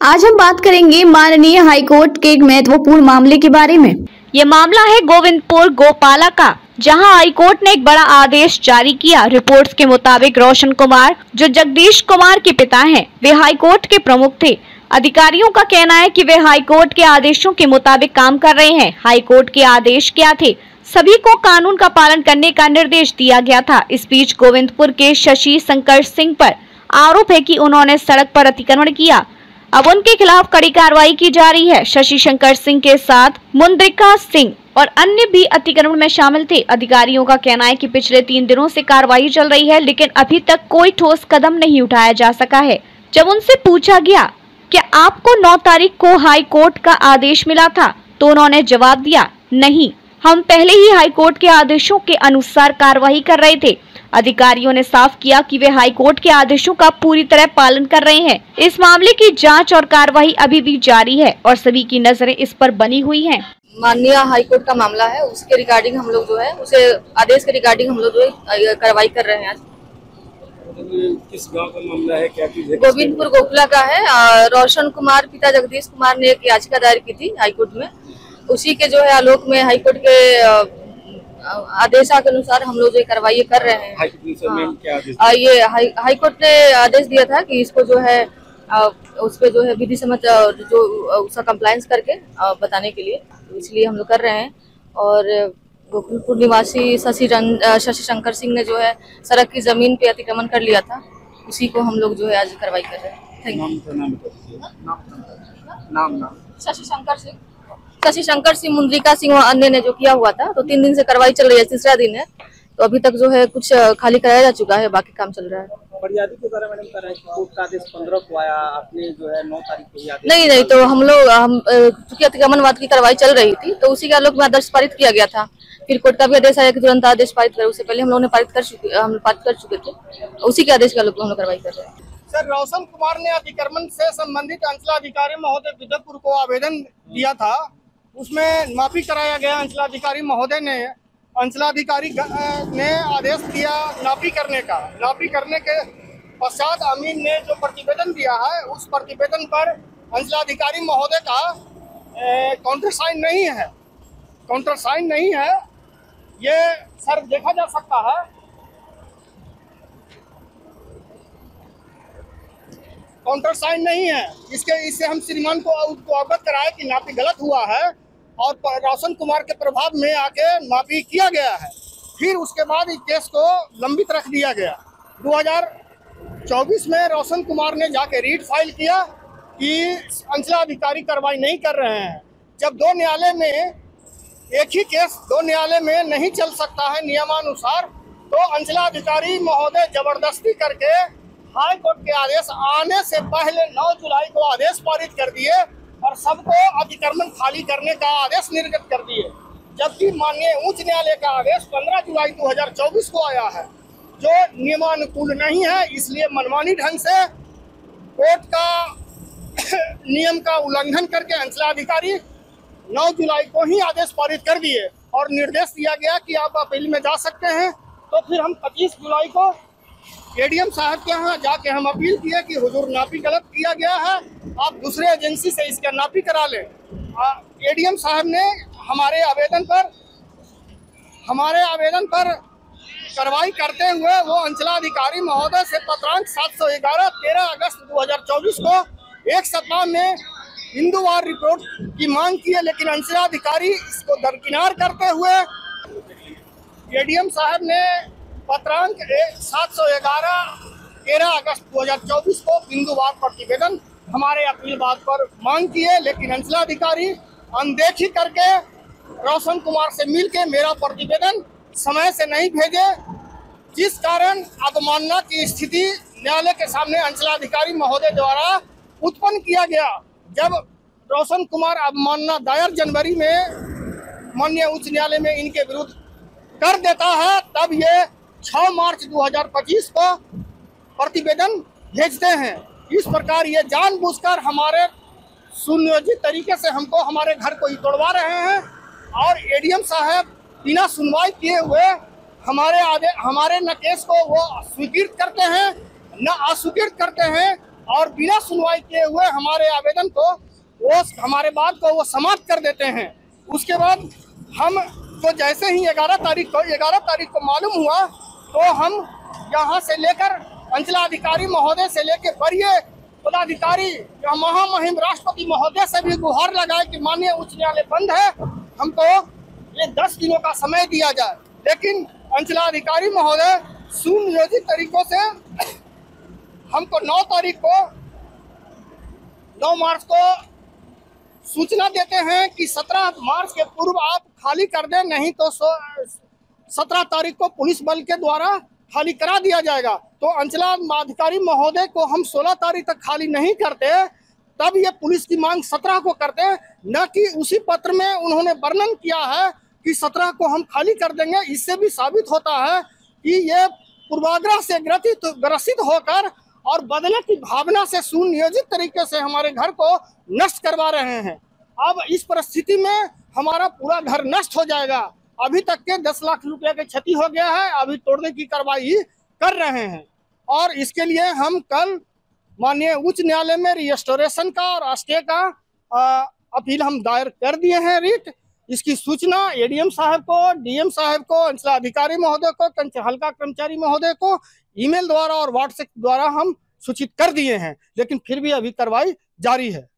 आज हम बात करेंगे माननीय हाईकोर्ट के एक महत्वपूर्ण मामले के बारे में। ये मामला है गोविंदपुर गोपाला का, जहां हाईकोर्ट ने एक बड़ा आदेश जारी किया। रिपोर्ट्स के मुताबिक रोशन कुमार, जो जगदीश कुमार के पिता हैं, वे हाईकोर्ट के प्रमुख थे। अधिकारियों का कहना है कि वे हाईकोर्ट के आदेशों के मुताबिक काम कर रहे हैं। हाईकोर्ट के आदेश क्या थे? सभी को कानून का पालन करने का निर्देश दिया गया था। इस बीच गोविंदपुर के शशि शंकर सिंह पर आरोप है कि उन्होंने सड़क पर अतिक्रमण किया। अब उनके खिलाफ कड़ी कार्रवाई की जा रही है। शशि शंकर सिंह के साथ मुंद्रिका सिंह और अन्य भी अतिक्रमण में शामिल थे। अधिकारियों का कहना है कि पिछले 3 दिनों से कार्रवाई चल रही है, लेकिन अभी तक कोई ठोस कदम नहीं उठाया जा सका है। जब उनसे पूछा गया कि आपको 9 तारीख को हाई कोर्ट का आदेश मिला था, तो उन्होंने जवाब दिया, नहीं, हम पहले ही हाई कोर्ट के आदेशों के अनुसार कार्रवाई कर रहे थे। अधिकारियों ने साफ किया कि वे हाई कोर्ट के आदेशों का पूरी तरह पालन कर रहे हैं। इस मामले की जांच और कार्रवाई अभी भी जारी है और सभी की नजरें इस पर बनी हुई हैं। माननीय हाई कोर्ट का मामला है, उसके रिगार्डिंग हम लोग जो है उसे आदेश के रिगार्डिंग हम लोग जो है कार्रवाई कर रहे हैं। आज किस गांव का मामला है, क्या चीज है? गोविंदपुर गोकुला का है। रोशन कुमार पिता जगदीश कुमार ने एक याचिका दायर की थी हाई कोर्ट में। उसी के जो है आलोक में हाई कोर्ट के आदेशा के अनुसार हम लोग जो कार्रवाई कर रहे हैं। ये हाई कोर्ट ने आदेश दिया था कि इसको जो है उस पे जो है विधि सम्मत जो उसका कंप्लायंस करके बताने के लिए, इसलिए हम लोग कर रहे हैं। और गोकुलपुर निवासी शशि शंकर सिंह ने जो है सड़क की जमीन पे अतिक्रमण कर लिया था, उसी को हम लोग जो है आज कार्रवाई कर रहे हैं। Thank you. शशि शंकर सिंह, मुंद्रिका सिंह और अन्य ने जो किया हुआ था, तो 3 दिन से कार्रवाई चल रही है, तीसरा दिन है। तो अभी तक जो है कुछ खाली कराया जा चुका है, बाकी काम चल रहा है। फरियादी के बारे में मैडम कह रहे हैं कि कोर्ट का आदेश 15 को आया, आपने जो है 9 तारीख को आदेश नहीं, तो हम चूंकि अतिक्रमणवाद की कार्रवाई चल रही थी, तो उसी के आलोक में आदेश पारित किया गया था। फिर कोर्ट का भी आदेश आया कि तुरंत आदेश पारित करें। उससे पहले हम लोगों ने पारित कर चुके थे। उसी के आदेश के आलोक में हम लोग कार्रवाई कर रहे हैं। सर, रोशन कुमार ने अतिक्रमण से संबंधित अंचलाधिकारी महोदय विजयपुर को आवेदन दिया था, उसमें माफी कराया गया। अंचलाधिकारी महोदय ने अंचलाधिकारी ने आदेश दिया नापी करने का। नापी करने के पश्चात अमीन ने जो प्रतिवेदन दिया है, उस प्रतिवेदन पर अंचलाधिकारी महोदय का काउंटर साइन नहीं है। ये सर देखा जा सकता है। काउंटर साइन नहीं है। इससे हम श्रीमान को अवगत कराए कि नापी गलत हुआ है और रोशन कुमार के प्रभाव में आके माफी किया गया है। फिर उसके बाद इस केस को लंबित रख दिया गया। 2024 में रोशन कुमार ने जाके रीट फाइल किया कि अंचलाधिकारी कार्रवाई नहीं कर रहे हैं। जब 2 न्यायालय में एक ही केस 2 न्यायालय में नहीं चल सकता है नियमानुसार, तो अंचलाधिकारी महोदय जबरदस्ती करके हाई कोर्ट के आदेश आने से पहले 9 जुलाई को आदेश पारित कर दिए और सबको अतिक्रमण खाली करने का आदेश निर्गत कर दिए। जबकि माननीय उच्च न्यायालय का आदेश 15 जुलाई 2024 को आया है, जो नियमानुकूल नहीं है। इसलिए मनमानी ढंग से कोर्ट का नियम का उल्लंघन करके अंचलाधिकारी 9 जुलाई को ही आदेश पारित कर दिए और निर्देश दिया गया कि आप अपील में जा सकते हैं। तो फिर हम 25 जुलाई को एडीएम साहब के यहाँ जाके हम अपील किए कि हुजूर नापी गलत किया गया है, आप दूसरे एजेंसी से इसका नापी करा लें। एडीएम साहब ने हमारे आवेदन पर कार्रवाई करते हुए वो अंचलाधिकारी महोदय से पत्रांक 711 13 अगस्त 2024 को एक सप्ताह में हिंदुवार रिपोर्ट की मांग की है, लेकिन अंचलाधिकारी इसको दरकिनार करते हुए एडीएम साहब ने पत्रांक 711 13 अगस्त 2024 को बिंदुवार प्रतिवेदन हमारे अपील बात पर मांग की है, लेकिन अंचलाधिकारी अनदेखी करके रोशन कुमार से मिलके मेरा प्रतिवेदन समय से नहीं भेजे, जिस कारण अवमानना की स्थिति न्यायालय के सामने अंचलाधिकारी महोदय द्वारा उत्पन्न किया गया। जब रोशन कुमार अवमानना दायर जनवरी में माननीय उच्च न्यायालय में इनके विरुद्ध कर देता है, तब ये 6 मार्च 2025 को प्रतिवेदन भेजते हैं। इस प्रकार ये जानबूझकर हमारे सुनियोजित तरीके से हमको हमारे घर को ही तोड़वा रहे हैं और एडीएम साहब बिना सुनवाई किए हुए हमारे न केस को वो स्वीकृत करते हैं न अस्वीकृत करते हैं। और बिना सुनवाई किए हुए हमारे आवेदन को हमारे बात को वो समाप्त कर देते हैं। उसके बाद हम तो जैसे ही 11 तारीख को मालूम हुआ तो हम यहाँ से लेकर अंचलाधिकारी महोदय से लेकर वरीय पदाधिकारी महामहिम राष्ट्रपति महोदय से भी गुहार लगाए कि माननीय उच्च न्यायालय बंद है, हमको ये 10 दिनों का समय दिया जाए। लेकिन अंचलाधिकारी महोदय सुनियोजित तरीकों से हमको 9 मार्च को सूचना देते हैं कि 17 मार्च के पूर्व आप खाली कर दें, नहीं तो 17 तारीख को पुलिस बल के द्वारा खाली करा दिया जाएगा। तो अंचलाधिकारी महोदय को हम 16 तारीख तक खाली नहीं करते, तब ये पुलिस की मांग 17 को करते, न कि उसी पत्र में उन्होंने वर्णन किया है कि 17 को हम खाली कर देंगे। इससे भी साबित होता है कि ये पूर्वाग्रह से ग्रसित होकर और बदले की भावना से सुनियोजित तरीके से हमारे घर को नष्ट करवा रहे हैं। अब इस परिस्थिति में हमारा पूरा घर नष्ट हो जाएगा। अभी तक के 10 लाख रुपए की क्षति हो गया है, अभी तोड़ने की कार्रवाई कर रहे हैं। और इसके लिए हम कल माननीय उच्च न्यायालय में रिस्टोरेशन का और स्टे का अपील हम दायर कर दिए हैं, रिट। इसकी सूचना एडीएम साहब को, डीएम साहब को, अंचलाधिकारी महोदय को, हल्का कर्मचारी महोदय को ईमेल द्वारा और व्हाट्सएप द्वारा हम सूचित कर दिए हैं, लेकिन फिर भी अभी कार्रवाई जारी है।